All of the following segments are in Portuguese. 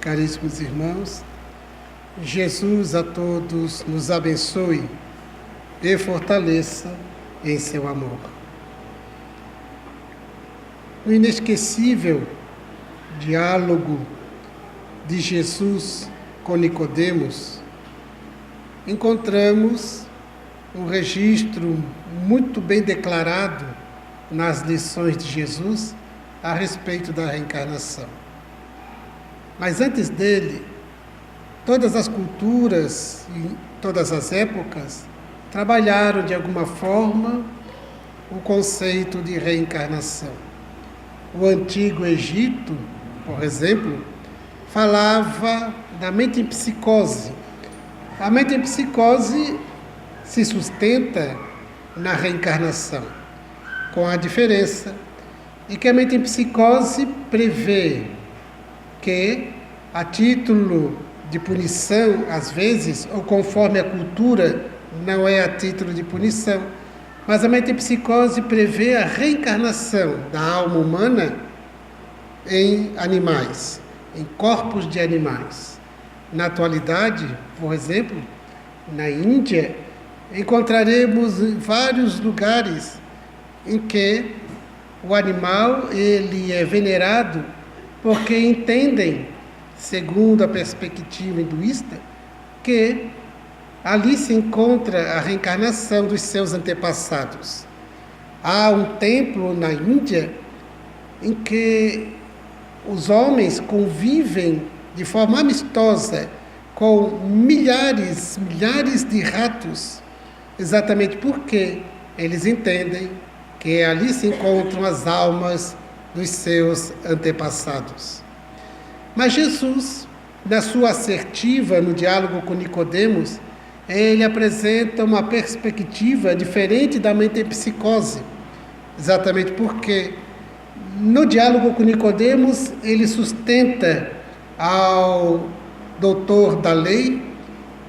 Caríssimos irmãos, Jesus a todos nos abençoe e fortaleça em seu amor. No inesquecível diálogo de Jesus com Nicodemos, encontramos um registro muito bem declarado nas lições de Jesus a respeito da reencarnação. Mas antes dele, todas as culturas e todas as épocas trabalharam de alguma forma o conceito de reencarnação. O antigo Egito, por exemplo, falava da mente em psicose. A mente em psicose se sustenta na reencarnação, com a diferença de que a mente em psicose prevê que, a título de punição, às vezes, ou conforme a cultura, não é a título de punição, mas a mente em psicose prevê a reencarnação da alma humana em animais, em corpos de animais. Na atualidade, por exemplo, na Índia, encontraremos em vários lugares em que o animal ele é venerado porque entendem, segundo a perspectiva hinduísta, que ali se encontra a reencarnação dos seus antepassados. Há um templo na Índia em que os homens convivem de forma amistosa com milhares de ratos, exatamente porque eles entendem que ali se encontram as almas dos seus antepassados. Mas Jesus, na sua assertiva no diálogo com Nicodemos, ele apresenta uma perspectiva diferente da mente em psicose, exatamente porque no diálogo com Nicodemos ele sustenta ao doutor da lei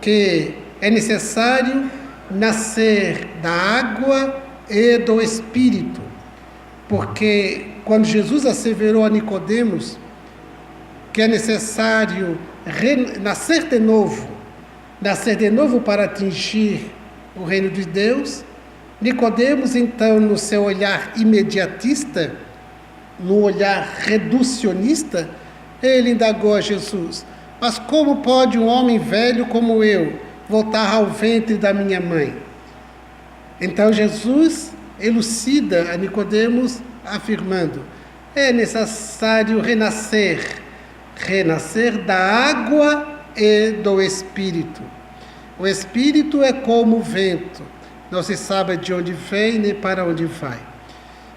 que é necessário nascer da água e do Espírito, porque quando Jesus asseverou a Nicodemos que é necessário nascer de novo para atingir o reino de Deus, Nicodemos, então, no seu olhar imediatista, no olhar reducionista, ele indagou a Jesus: mas como pode um homem velho como eu voltar ao ventre da minha mãe? Então Jesus elucida a Nicodemos afirmando: é necessário renascer da água e do Espírito. O Espírito é como o vento, não se sabe de onde vem nem para onde vai.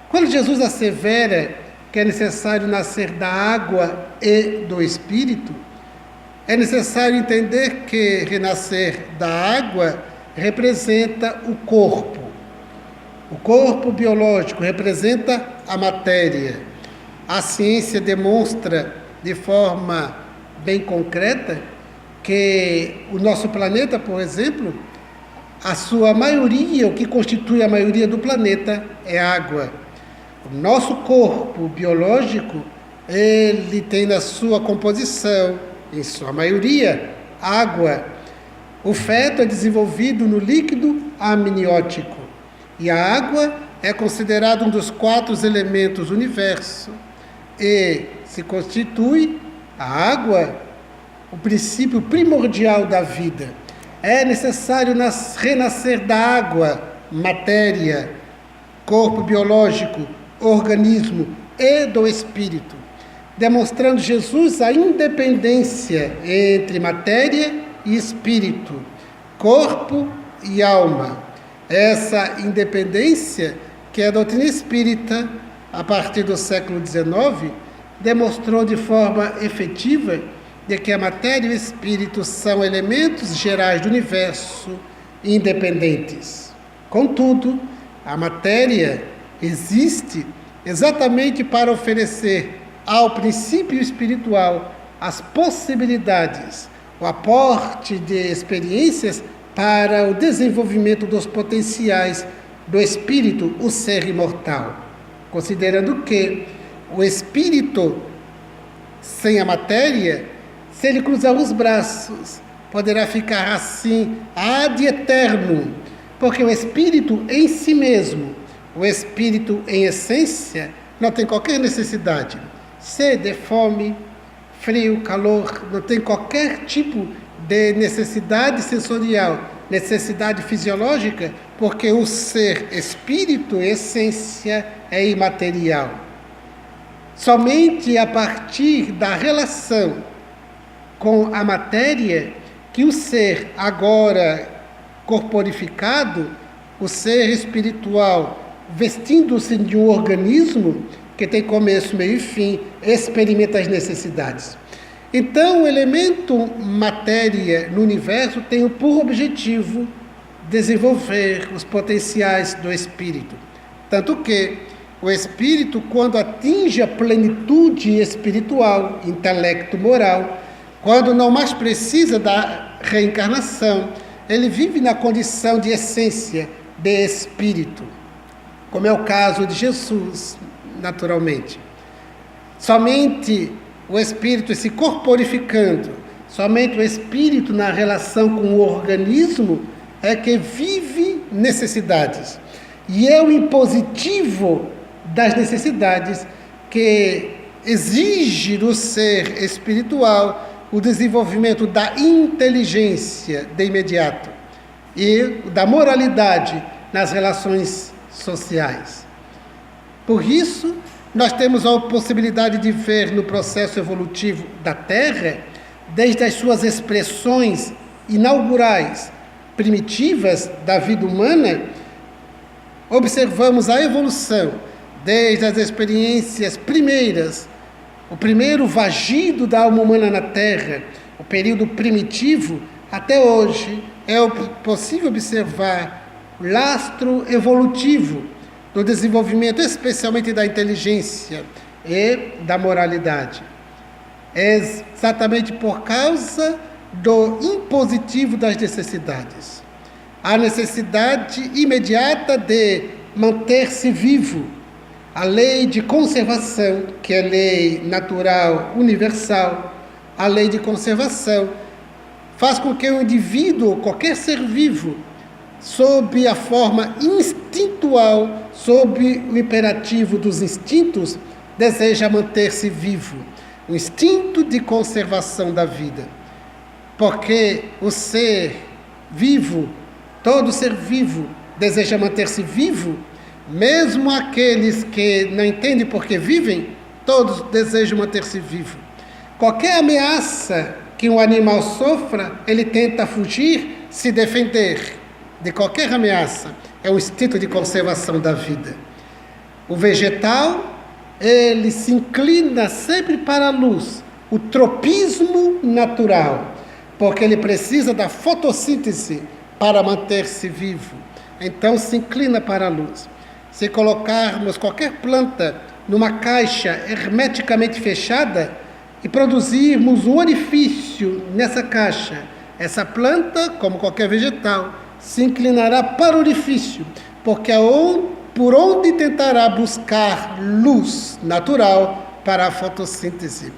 Quando Jesus assevera que é necessário nascer da água e do Espírito, é necessário entender que renascer da água representa o corpo. O corpo biológico representa a matéria. A ciência demonstra de forma bem concreta que o nosso planeta, por exemplo, a sua maioria, o que constitui a maioria do planeta é água. O nosso corpo biológico, ele tem na sua composição, em sua maioria, água. O feto é desenvolvido no líquido amniótico. E a água é considerada um dos 4 elementos do universo. E se constitui a água, o princípio primordial da vida. É necessário renascer da água, matéria, corpo biológico, organismo e do espírito, demonstrando Jesus a independência entre matéria e espírito, corpo e alma. Essa independência que a doutrina espírita, a partir do século XIX, demonstrou de forma efetiva de que a matéria e o espírito são elementos gerais do universo independentes. Contudo, a matéria existe exatamente para oferecer ao princípio espiritual as possibilidades, o aporte de experiências para o desenvolvimento dos potenciais do espírito, o ser imortal, considerando que o espírito sem a matéria Se ele cruzar os braços, poderá ficar assim ad eterno, porque o espírito em si mesmo, o espírito em essência, não tem qualquer necessidade. Sede, fome, frio, calor, não tem qualquer tipo de necessidade sensorial, necessidade fisiológica, porque o ser espírito, essência, é imaterial. Somente a partir da relação com a matéria que o ser agora corporificado, o ser espiritual, vestindo-se de um organismo que tem começo, meio e fim, experimenta as necessidades. Então, o elemento matéria no universo tem por objetivo desenvolver os potenciais do espírito. Tanto que o espírito, quando atinge a plenitude espiritual, intelecto, moral, quando não mais precisa da reencarnação, ele vive na condição de essência, de espírito, como é o caso de Jesus, naturalmente. Somente o espírito se corporificando, somente o espírito na relação com o organismo é que vive necessidades. E é o impositivo das necessidades que exige do ser espiritual o desenvolvimento da inteligência de imediato e da moralidade nas relações sociais. Por isso, nós temos a possibilidade de ver no processo evolutivo da Terra, desde as suas expressões inaugurais, primitivas da vida humana, observamos a evolução, desde as experiências primeiras, o primeiro vagido da alma humana na Terra, o período primitivo, até hoje, é possível observar o lastro evolutivo do desenvolvimento, especialmente da inteligência e da moralidade. É exatamente por causa do impositivo das necessidades. A necessidade imediata de manter-se vivo, a lei de conservação, que é lei natural universal, a lei de conservação, faz com que o indivíduo, qualquer ser vivo, sob a forma instintual, sob o imperativo dos instintos, deseja manter-se vivo. O instinto de conservação da vida. Porque o ser vivo, todo ser vivo, deseja manter-se vivo, mesmo aqueles que não entendem por que vivem, todos desejam manter-se vivo. Qualquer ameaça que um animal sofra, ele tenta fugir, se defender de qualquer ameaça. É o instinto de conservação da vida. O vegetal, ele se inclina sempre para a luz, o tropismo natural, porque ele precisa da fotossíntese para manter-se vivo. Então se inclina para a luz. Se colocarmos qualquer planta numa caixa hermeticamente fechada e produzirmos um orifício nessa caixa, essa planta, como qualquer vegetal, se inclinará para o orifício, porque por onde tentará buscar luz natural para a fotossíntese.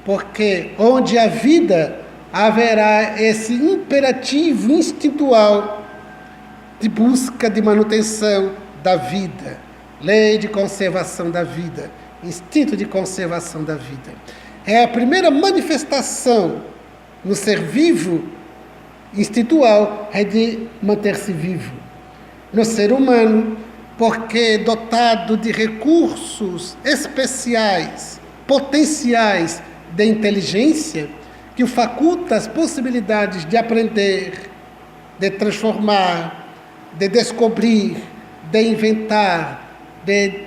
Porque onde há vida, haverá esse imperativo instintual de busca de manutenção da vida, lei de conservação da vida, instinto de conservação da vida. É a primeira manifestação no ser vivo, instintual, é de manter-se vivo. No ser humano, porque dotado de recursos especiais, potenciais de inteligência, que o faculta as possibilidades de aprender, de transformar, de descobrir, de inventar, de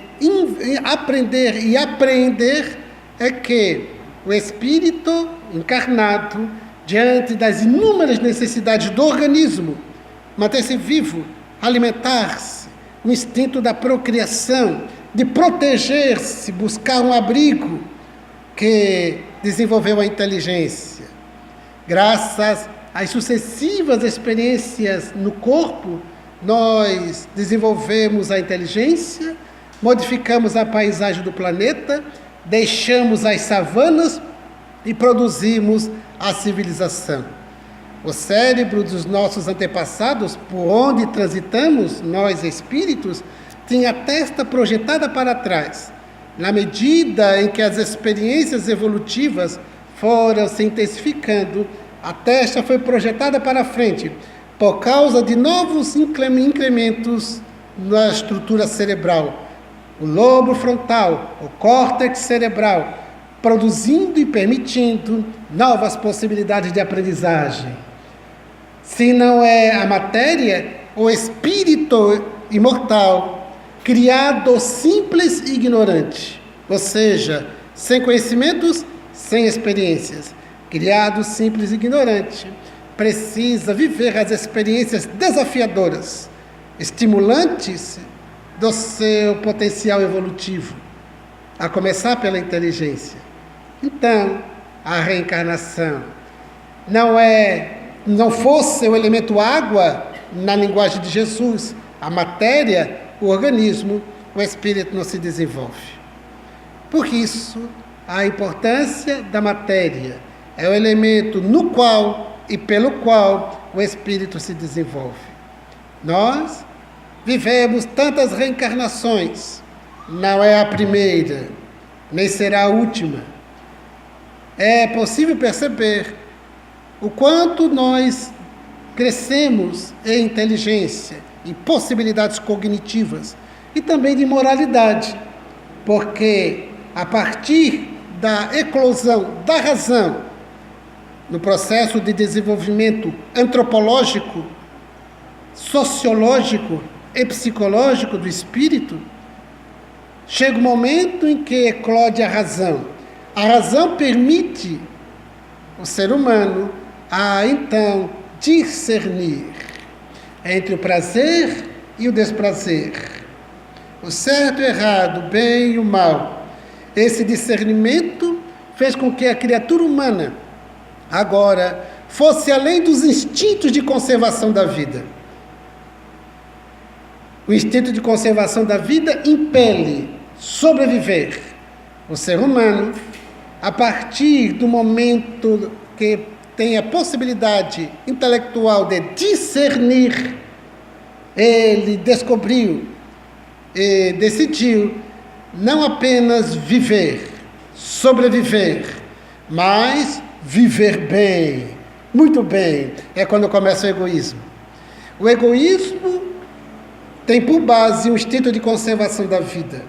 aprender e apreender, é que o espírito encarnado, diante das inúmeras necessidades do organismo, manter-se vivo, alimentar-se, o instinto da procriação, de proteger-se, buscar um abrigo, que desenvolveu a inteligência. Graças às sucessivas experiências no corpo, nós desenvolvemos a inteligência, modificamos a paisagem do planeta, deixamos as savanas e produzimos a civilização. O cérebro dos nossos antepassados, por onde transitamos, nós espíritos, tinha a testa projetada para trás. Na medida em que as experiências evolutivas foram se intensificando, a testa foi projetada para frente, por causa de novos incrementos na estrutura cerebral. O lobo frontal, o córtex cerebral, produzindo e permitindo novas possibilidades de aprendizagem. Se não é a matéria, o espírito imortal, criado simples e ignorante, ou seja, sem conhecimentos, sem experiências, criado simples e ignorante, precisa viver as experiências desafiadoras, estimulantes do seu potencial evolutivo, a começar pela inteligência. Então, a reencarnação não fosse o elemento água na linguagem de Jesus, a matéria, o organismo, o espírito não se desenvolve. Por isso, a importância da matéria é o elemento no qual e pelo qual o espírito se desenvolve. Nós vivemos tantas reencarnações, não é a primeira, nem será a última. É possível perceber o quanto nós crescemos em inteligência, em possibilidades cognitivas e também de moralidade, porque a partir da eclosão da razão, no processo de desenvolvimento antropológico, sociológico e psicológico do espírito, chega o momento em que eclode a razão. A razão permite o ser humano a, então, discernir entre o prazer e o desprazer, o certo e o errado, o bem e o mal. Esse discernimento fez com que a criatura humana agora fosse além dos instintos de conservação da vida. O instinto de conservação da vida impele sobreviver o ser humano a partir do momento que tem a possibilidade intelectual de discernir. Ele descobriu e decidiu não apenas viver, sobreviver, mas viver bem, muito bem. É quando começa o egoísmo. O egoísmo tem por base o instinto de conservação da vida.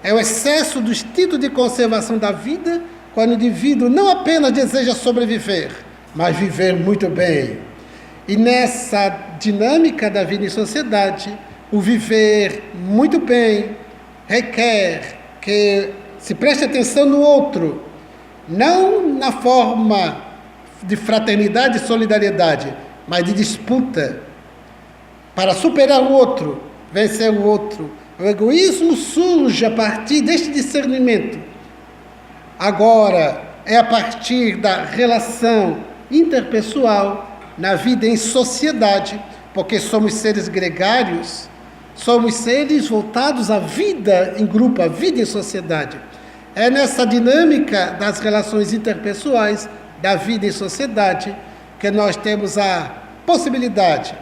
É o excesso do instinto de conservação da vida quando o indivíduo não apenas deseja sobreviver, mas viver muito bem. E nessa dinâmica da vida em sociedade, o viver muito bem requer que se preste atenção no outro, não na forma de fraternidade e solidariedade, mas de disputa, para superar o outro, vencer o outro. O egoísmo surge a partir deste discernimento. Agora, é a partir da relação interpessoal na vida em sociedade, porque somos seres gregários, somos seres voltados à vida em grupo, à vida em sociedade. É nessa dinâmica das relações interpessoais, da vida em sociedade, que nós temos a possibilidade,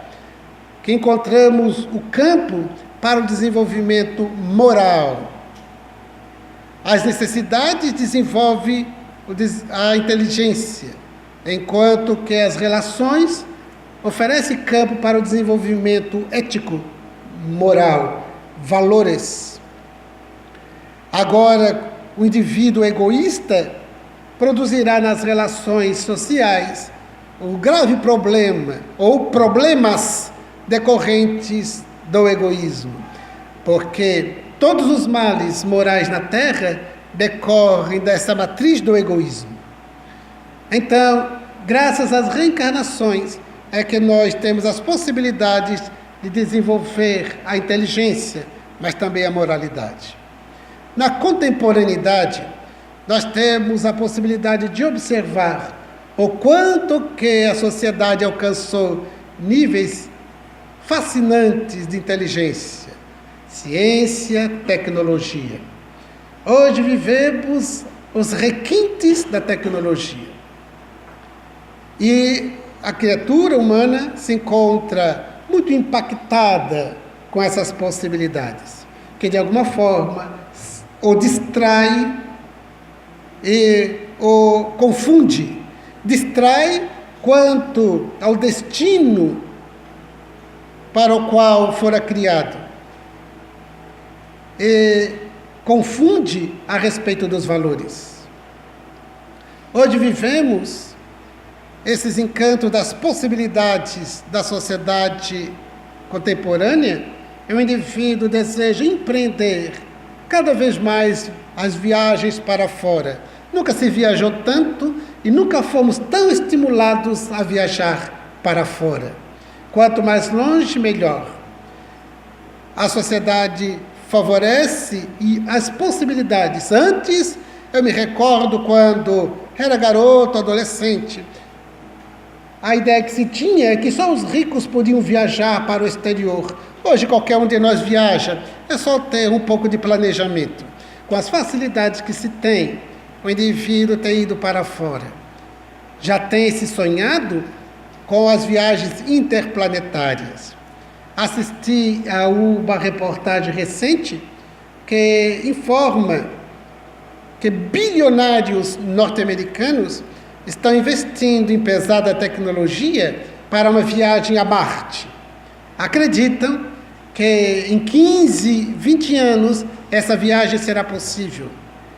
que encontramos o campo para o desenvolvimento moral. As necessidades desenvolvem a inteligência, enquanto que as relações oferecem campo para o desenvolvimento ético, moral, valores. Agora, o indivíduo egoísta produzirá nas relações sociais o grave problema, ou problemas decorrentes do egoísmo, porque todos os males morais na Terra decorrem dessa matriz do egoísmo. Então, graças às reencarnações, é que nós temos as possibilidades de desenvolver a inteligência, mas também a moralidade. Na contemporaneidade, nós temos a possibilidade de observar o quanto que a sociedade alcançou níveis fascinantes de inteligência, ciência, tecnologia. Hoje vivemos os requintes da tecnologia. E a criatura humana se encontra muito impactada com essas possibilidades, que de alguma forma o distrai ou confunde. Distrai quanto ao destino para o qual fora criado. E confunde a respeito dos valores. Hoje vivemos esses encantos das possibilidades da sociedade contemporânea, e o indivíduo deseja empreender cada vez mais as viagens para fora. Nunca se viajou tanto e nunca fomos tão estimulados a viajar para fora. Quanto mais longe, melhor. A sociedade favorece e as possibilidades. Antes, eu me recordo quando era garoto, adolescente, a ideia que se tinha é que só os ricos podiam viajar para o exterior. Hoje qualquer um de nós viaja, é só ter um pouco de planejamento. Com as facilidades que se tem, o indivíduo tem ido para fora. Já tem se sonhado com as viagens interplanetárias. Assisti a uma reportagem recente que informa que bilionários norte-americanos estão investindo em pesada tecnologia para uma viagem a Marte. Acreditam que em 15, 20 anos essa viagem será possível.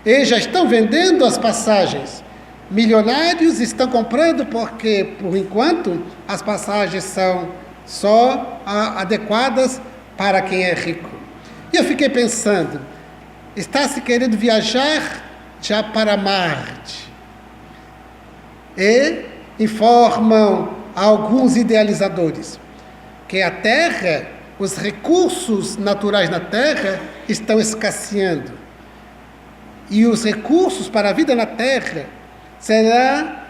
E já estão vendendo as passagens. Milionários estão comprando porque, por enquanto, as passagens são só adequadas para quem é rico. E eu fiquei pensando, está se querendo viajar já para Marte. E informam alguns idealizadores que a Terra, os recursos naturais na Terra estão escasseando. E os recursos para a vida na Terra serão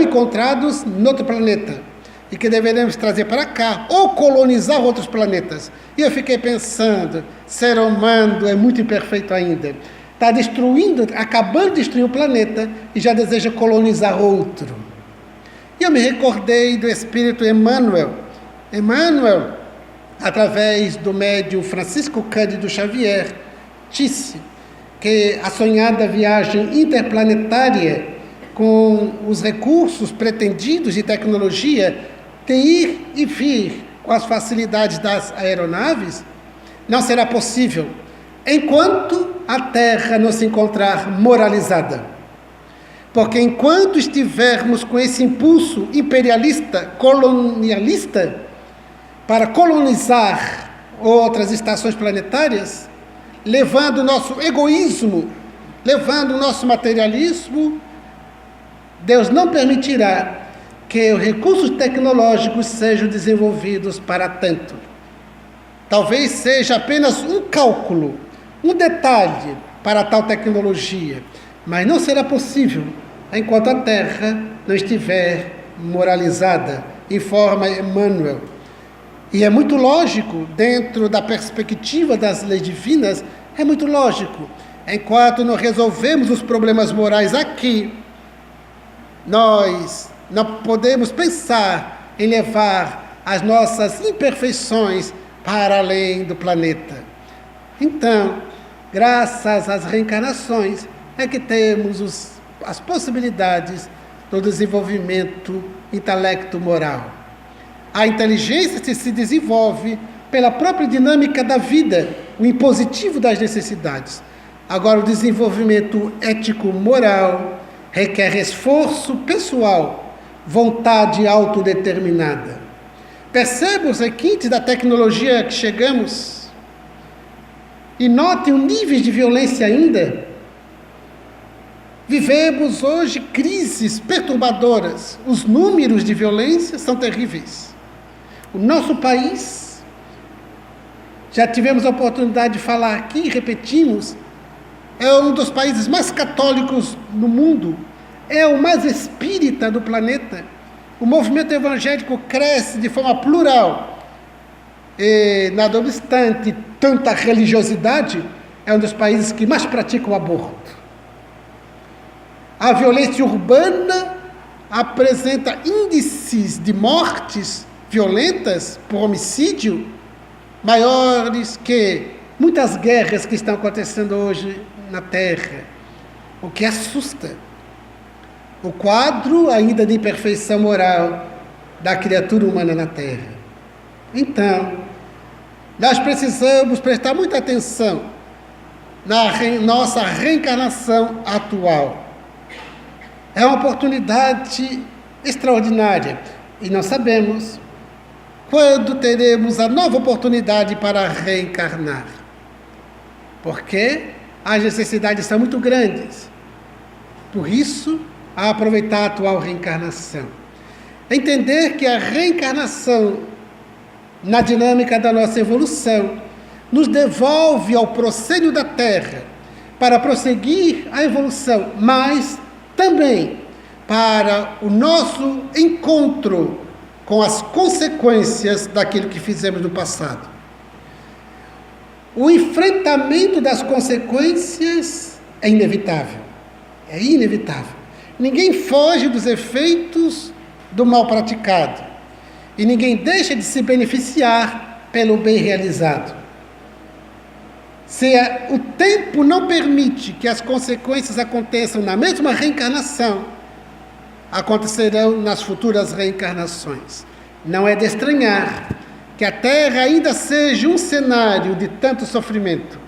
encontrados em outro planeta. E que deveremos trazer para cá, ou colonizar outros planetas. E eu fiquei pensando, ser humano é muito imperfeito ainda. Está destruindo, acabando de destruir o planeta e já deseja colonizar outro. E eu me recordei do espírito Emmanuel. Emmanuel, através do médium Francisco Cândido Xavier, disse que a sonhada viagem interplanetária com os recursos pretendidos de tecnologia de ir e vir com as facilidades das aeronaves não será possível enquanto a Terra não se encontrar moralizada. Porque enquanto estivermos com esse impulso imperialista, colonialista, para colonizar outras estações planetárias, levando o nosso egoísmo, levando o nosso materialismo, Deus não permitirá que os recursos tecnológicos sejam desenvolvidos para tanto. Talvez seja apenas um cálculo, um detalhe para tal tecnologia, mas não será possível enquanto a Terra não estiver moralizada, informa Emmanuel. E é muito lógico, dentro da perspectiva das leis divinas, é muito lógico. Enquanto não resolvemos os problemas morais aqui, nós não podemos pensar em levar as nossas imperfeições para além do planeta. Então, graças às reencarnações, é que temos as possibilidades do desenvolvimento intelecto-moral. A inteligência se desenvolve pela própria dinâmica da vida, o impositivo das necessidades. Agora, o desenvolvimento ético-moral requer esforço pessoal, vontade autodeterminada. Percebe os requintes da tecnologia que chegamos? E notem o nível de violência ainda. Vivemos hoje crises perturbadoras. Os números de violência são terríveis. O nosso país, já tivemos a oportunidade de falar aqui, repetimos, é um dos países mais católicos no mundo, é o mais espírita do planeta. O movimento evangélico cresce de forma plural. E, nada obstante tanta religiosidade, é um dos países que mais pratica o aborto. A violência urbana apresenta índices de mortes violentas por homicídio maiores que muitas guerras que estão acontecendo hoje na Terra, o que assusta. O quadro ainda de imperfeição moral da criatura humana na Terra. Então, nós precisamos prestar muita atenção na nossa reencarnação atual. É uma oportunidade extraordinária e nós sabemos quando teremos a nova oportunidade para reencarnar. Porque as necessidades são muito grandes. Por isso, a aproveitar a atual reencarnação. Entender que a reencarnação, na dinâmica da nossa evolução, nos devolve ao proscênio da Terra para prosseguir a evolução, mas também para o nosso encontro com as consequências daquilo que fizemos no passado. O enfrentamento das consequências é inevitável. É inevitável. Ninguém foge dos efeitos do mal praticado. E ninguém deixa de se beneficiar pelo bem realizado. Se o tempo não permite que as consequências aconteçam na mesma reencarnação, acontecerão nas futuras reencarnações. Não é de estranhar que a Terra ainda seja um cenário de tanto sofrimento,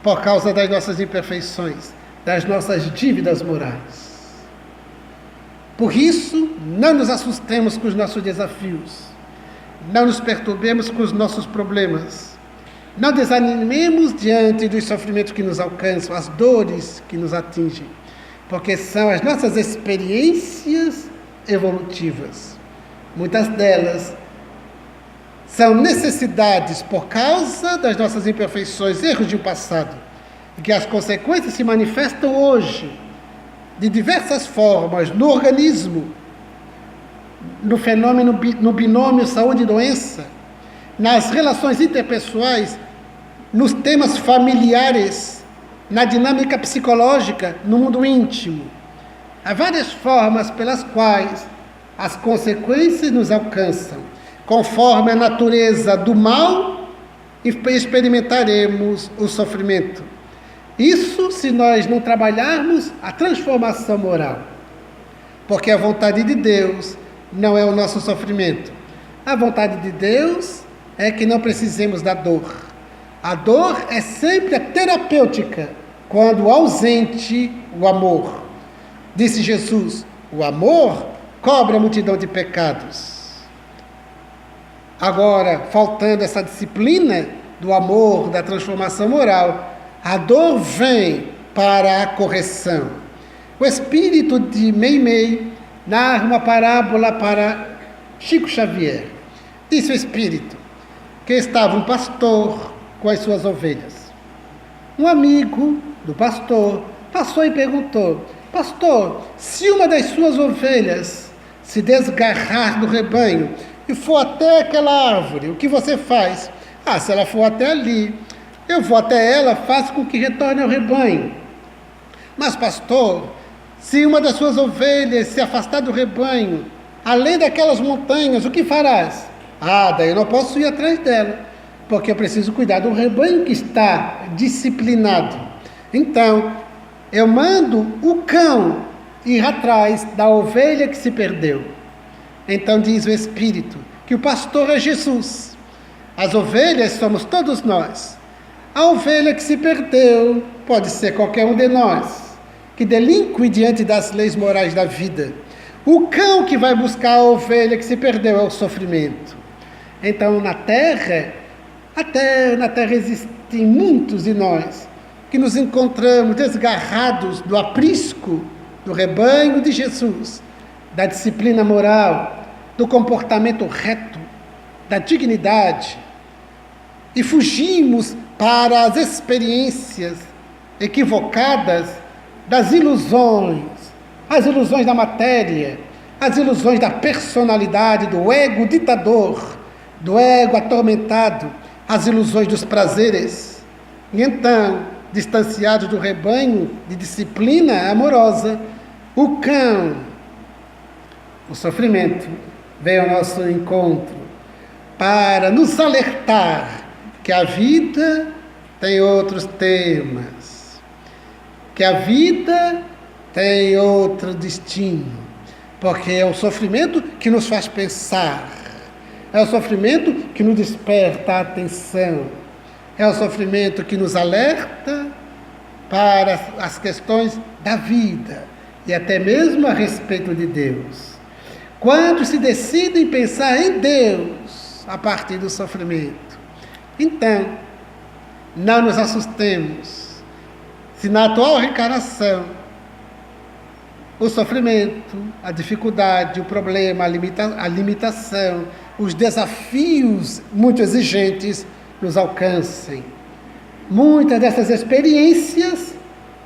por causa das nossas imperfeições, das nossas dívidas morais. Por isso, não nos assustemos com os nossos desafios, não nos perturbemos com os nossos problemas, não desanimemos diante dos sofrimentos que nos alcançam, as dores que nos atingem, porque são as nossas experiências evolutivas. Muitas delas são necessidades por causa das nossas imperfeições, erros de um passado, e que as consequências se manifestam hoje, de diversas formas, no organismo, no fenômeno, no binômio saúde e doença, nas relações interpessoais, nos temas familiares, na dinâmica psicológica, no mundo íntimo. Há várias formas pelas quais as consequências nos alcançam. Conforme a natureza do mal, experimentaremos o sofrimento. Isso se nós não trabalharmos a transformação moral. Porque a vontade de Deus não é o nosso sofrimento. A vontade de Deus é que não precisemos da dor. A dor é sempre a terapêutica, quando ausente o amor. Disse Jesus, o amor cobre a multidão de pecados. Agora, faltando essa disciplina do amor, da transformação moral, a dor vem para a correção. O espírito de Meimei narra uma parábola para Chico Xavier. Disse o espírito que estava um pastor com as suas ovelhas. Um amigo do pastor passou e perguntou: pastor, se uma das suas ovelhas se desgarrar do rebanho e for até aquela árvore, o que você faz? Se ela for até ali, eu vou até ela, faço com que retorne ao rebanho. Mas pastor, se uma das suas ovelhas se afastar do rebanho, além daquelas montanhas, o que farás? Daí eu não posso ir atrás dela, porque eu preciso cuidar do rebanho que está disciplinado. Então, eu mando o cão ir atrás da ovelha que se perdeu. Então diz o Espírito que o pastor é Jesus. As ovelhas somos todos nós. A ovelha que se perdeu pode ser qualquer um de nós, que delinque diante das leis morais da vida. O cão que vai buscar a ovelha que se perdeu é o sofrimento. Então, na Terra existem muitos de nós que nos encontramos desgarrados do aprisco do rebanho de Jesus, da disciplina moral, do comportamento reto, da dignidade, e fugimos para as experiências equivocadas das ilusões, as ilusões da matéria, as ilusões da personalidade, do ego ditador, do ego atormentado, as ilusões dos prazeres. E então, distanciados do rebanho de disciplina amorosa, O cão, o sofrimento, veio ao nosso encontro para nos alertar que a vida tem outros temas, que a vida tem outro destino, porque é o sofrimento que nos faz pensar, é o sofrimento que nos desperta a atenção, é o sofrimento que nos alerta para as questões da vida e até mesmo a respeito de Deus. Quando se decidem pensar em Deus a partir do sofrimento, então, não nos assustemos se na atual reencarnação o sofrimento, a dificuldade, o problema, a limitação, os desafios muito exigentes nos alcancem. Muitas dessas experiências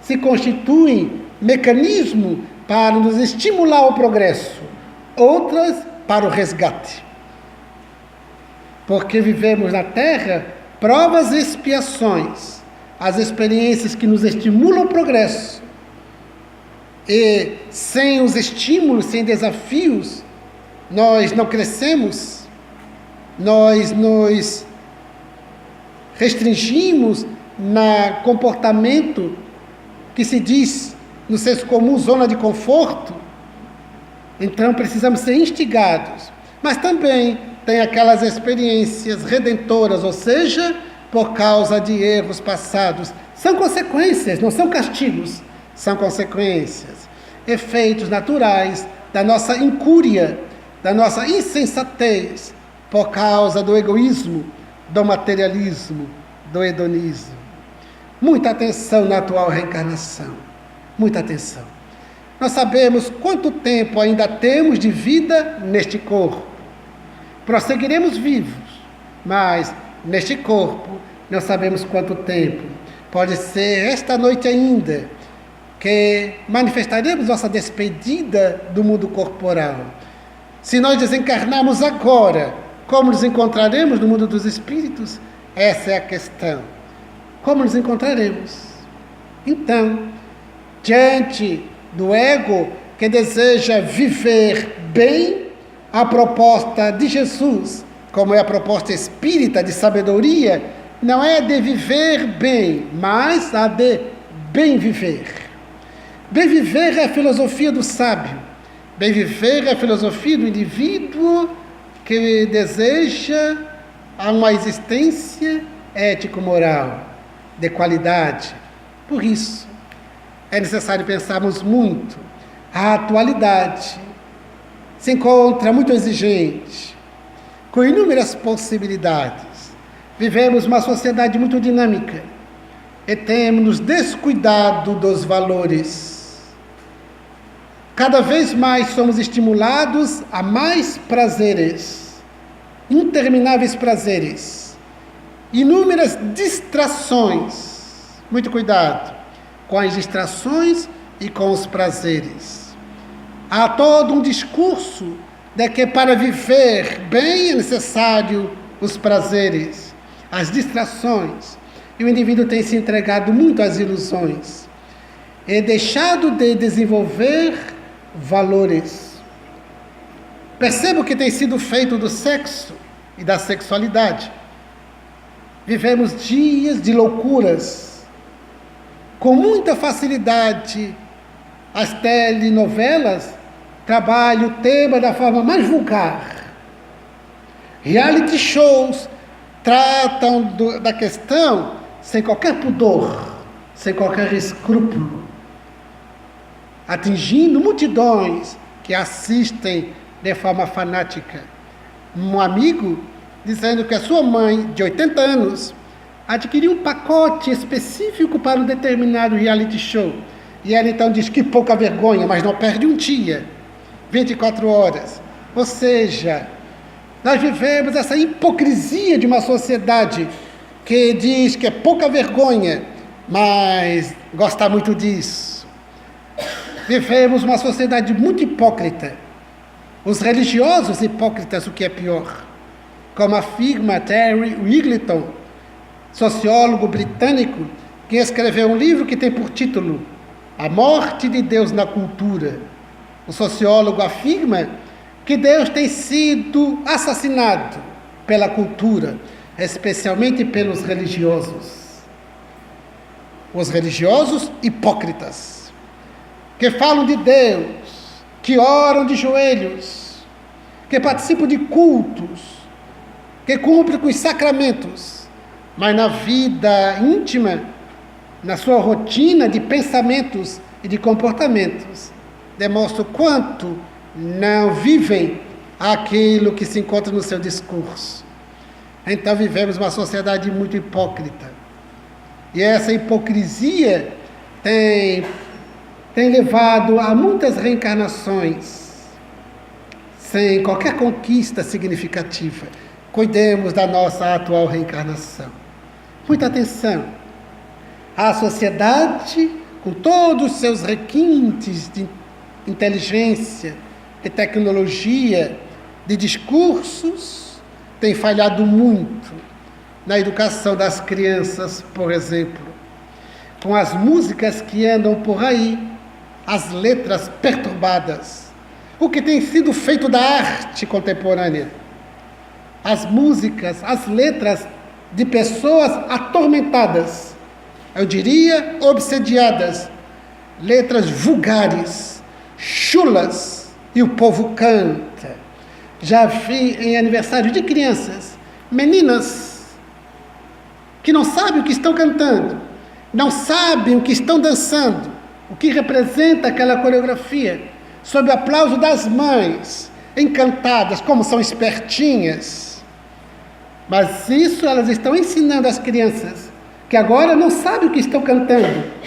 se constituem mecanismo para nos estimular ao progresso, outras para o resgate. Porque vivemos na Terra provas e expiações, as experiências que nos estimulam ao progresso. E sem os estímulos, sem desafios, nós não crescemos, nós nos restringimos no comportamento que se diz no senso comum, zona de conforto. Então precisamos ser instigados, mas também tem aquelas experiências redentoras, ou seja, por causa de erros passados. São consequências, não são castigos, são consequências, efeitos naturais da nossa incúria, da nossa insensatez, por causa do egoísmo, do materialismo, do hedonismo. Muita atenção na atual reencarnação, muita atenção. Nós sabemos quanto tempo ainda temos de vida neste corpo. Prosseguiremos vivos, mas neste corpo não sabemos quanto tempo. Pode ser esta noite ainda que manifestaremos nossa despedida do mundo corporal. Se nós desencarnarmos agora, como nos encontraremos no mundo dos espíritos? Essa é a questão. Como nos encontraremos? Então, diante do ego que deseja viver bem, a proposta de Jesus, como é a proposta espírita de sabedoria, não é de viver bem, mas a de bem viver. Bem viver é a filosofia do sábio. Bem viver é a filosofia do indivíduo que deseja uma existência ético-moral, de qualidade. Por isso, é necessário pensarmos muito. A atualidade se encontra muito exigente, com inúmeras possibilidades. Vivemos uma sociedade muito dinâmica e temos nos descuidado dos valores. Cada vez mais somos estimulados a mais prazeres, intermináveis prazeres, inúmeras distrações. Muito cuidado com as distrações e com os prazeres. Há todo um discurso de que para viver bem é necessário os prazeres, as distrações. E o indivíduo tem se entregado muito às ilusões e deixado de desenvolver valores. Perceba o que tem sido feito do sexo e da sexualidade. Vivemos dias de loucuras. Com muita facilidade, as telenovelas trabalham o tema da forma mais vulgar. Reality shows tratam da questão sem qualquer pudor, sem qualquer escrúpulo, atingindo multidões que assistem de forma fanática. Um amigo dizendo que a sua mãe, de 80 anos, adquiriu um pacote específico para um determinado reality show. E ela então diz que pouca vergonha, mas não perde um dia, 24 horas. Ou seja, nós vivemos essa hipocrisia de uma sociedade que diz que é pouca vergonha, mas gosta muito disso. Vivemos uma sociedade muito hipócrita. Os religiosos hipócritas, o que é pior. Como afirma Terry Wiggleton, sociólogo britânico, que escreveu um livro que tem por título a morte de Deus na cultura. O sociólogo afirma que Deus tem sido assassinado pela cultura, especialmente pelos religiosos. Os religiosos hipócritas, que falam de Deus, que oram de joelhos, que participam de cultos, que cumprem com os sacramentos, mas na vida íntima, na sua rotina de pensamentos e de comportamentos, demonstram o quanto não vivem aquilo que se encontra no seu discurso. Então vivemos uma sociedade muito hipócrita. E essa hipocrisia tem levado a muitas reencarnações sem qualquer conquista significativa. Cuidemos da nossa atual reencarnação. Muita atenção. A sociedade, com todos os seus requintes de inteligência, de tecnologia, de discursos, tem falhado muito na educação das crianças, por exemplo, com as músicas que andam por aí, as letras perturbadas, o que tem sido feito da arte contemporânea, as músicas, as letras de pessoas atormentadas, eu diria obsediadas, letras vulgares, chulas, e o povo canta. Já vi em aniversário de crianças, meninas que não sabem o que estão cantando, não sabem o que estão dançando, o que representa aquela coreografia, sob o aplauso das mães, encantadas, como são espertinhas. Mas isso elas estão ensinando às crianças, que agora não sabem o que estão cantando,